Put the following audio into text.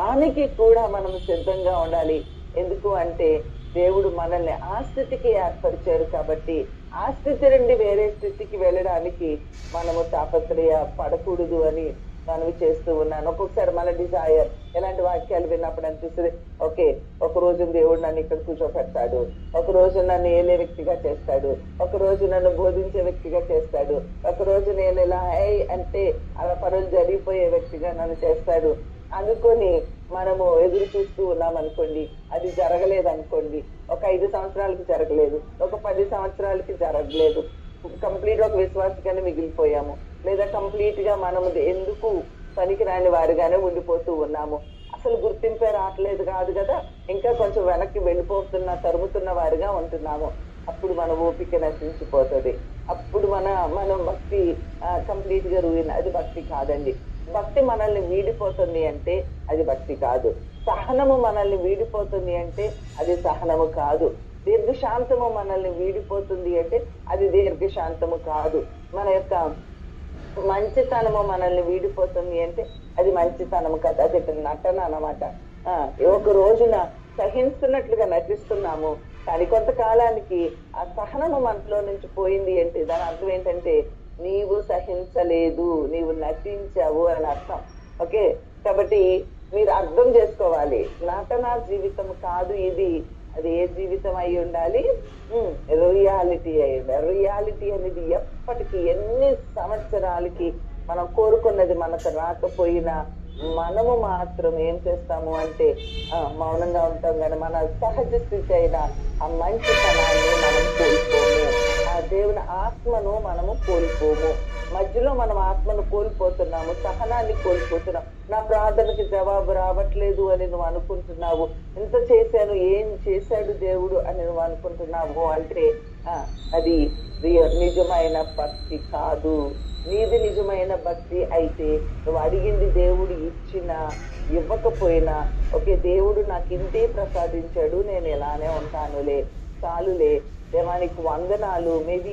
దానికి కూడా మనం సిద్ధంగా ఉండాలి. ఎందుకు అంటే దేవుడు మనల్ని ఆ స్థితికి ఏర్పరిచారు కాబట్టి ఆ స్థితి నుండి వేరే స్థితికి వెళ్ళడానికి మనము తాపత్రయ పడకూడదు అని మనవి చేస్తూ ఉన్నాను. ఒక్కొక్కసారి మన డిజైర్ ఎలాంటి వాక్యాలు విన్నప్పుడు అనిపిస్తుంది, ఓకే ఒక రోజు దేవుడు నన్ను ఇక్కడ కూర్చోపెడతాడు, ఒక రోజు నన్ను ఏలే వ్యక్తిగా చేస్తాడు, ఒక రోజు నన్ను బోధించే వ్యక్తిగా చేస్తాడు, ఒక రోజు నేను ఇలా అంటే అలా పనులు జరిగిపోయే వ్యక్తిగా నన్ను చేస్తాడు అనుకొని మనము ఎదురు చూస్తూ ఉన్నాం అనుకోండి, అది జరగలేదు అనుకోండి, ఒక 5 సంవత్సరాలకి జరగలేదు, ఒక 10 సంవత్సరాలకి జరగలేదు, కంప్లీట్ ఒక విశ్వాసగానే మిగిలిపోయాము, లేదా కంప్లీట్ గా మనము ఎందుకు పనికిరాని వారిగానే ఉండిపోతూ ఉన్నాము, అసలు గుర్తింపే రావట్లేదు కాదు కదా, ఇంకా కొంచెం వెనక్కి తరుముతున్న వారిగా ఉంటున్నాము. అప్పుడు మన ఓపిక నశించిపోతుంది. అప్పుడు మనం భక్తి కంప్లీట్ గా రూయిన్. అది భక్తి కాదండి. భక్తి మనల్ని వీడిపోతుంది అంటే అది భక్తి కాదు. సహనము మనల్ని వీడిపోతుంది అంటే అది సహనము కాదు. దీర్ఘశాంతము మనల్ని వీడిపోతుంది అంటే అది దీర్ఘశాంతము కాదు. మన యొక్క మంచితనము మనల్ని వీడిపోతుంది అంటే అది మంచితనము కాదు. అది నటన అన్నమాట. ఒక రోజున సహిస్తున్నట్లుగా నటిస్తున్నాము, కానీ కొంతకాలానికి ఆ సహనము మనలో నుంచి పోయింది అంటే దాని అర్థం ఏంటంటే నీవు సహించలేదు, నీవు నటించావు అని అర్థం. ఓకే, కాబట్టి మీరు అర్థం చేసుకోవాలి, నటనా జీవితం కాదు ఇది. అది ఏ జీవితం అయి ఉండాలి? రియాలిటీ అయి ఉండాలి. రియాలిటీ అనేది ఎప్పటికీ ఎన్ని సంవత్సరాలకి మనం కోరుకున్నది మనకు రాకపోయినా మనము మాత్రం ఏం చేస్తాము అంటే మౌనంగా ఉంటాం. కానీ మన సహజ స్థితి అయిన ఆ మంచితనాన్ని మనం కోల్పోము, ఆ దేవుని ఆత్మను మనము కోల్పోము. మధ్యలో మనం ఆత్మను కోల్పోతున్నాము, సహనాన్ని కోల్పోతున్నాం. నా ప్రార్థనకి జవాబు రావట్లేదు అని నువ్వు అనుకుంటున్నావు, ఇంత చేశాను ఏం చేశాడు దేవుడు అని నువ్వు అనుకుంటున్నావు అంటే అది నిజమైన భక్తి కాదు. నీది నిజమైన భక్తి అయితే నువ్వు అడిగింది దేవుడు ఇవ్వకపోయినా ఓకే, దేవుడు నాకు ఇంతే ప్రసాదించాడు, నేను ఎలానే ఉంటానులే, చాలులే, దేవానికి వందనాలు, మేబీ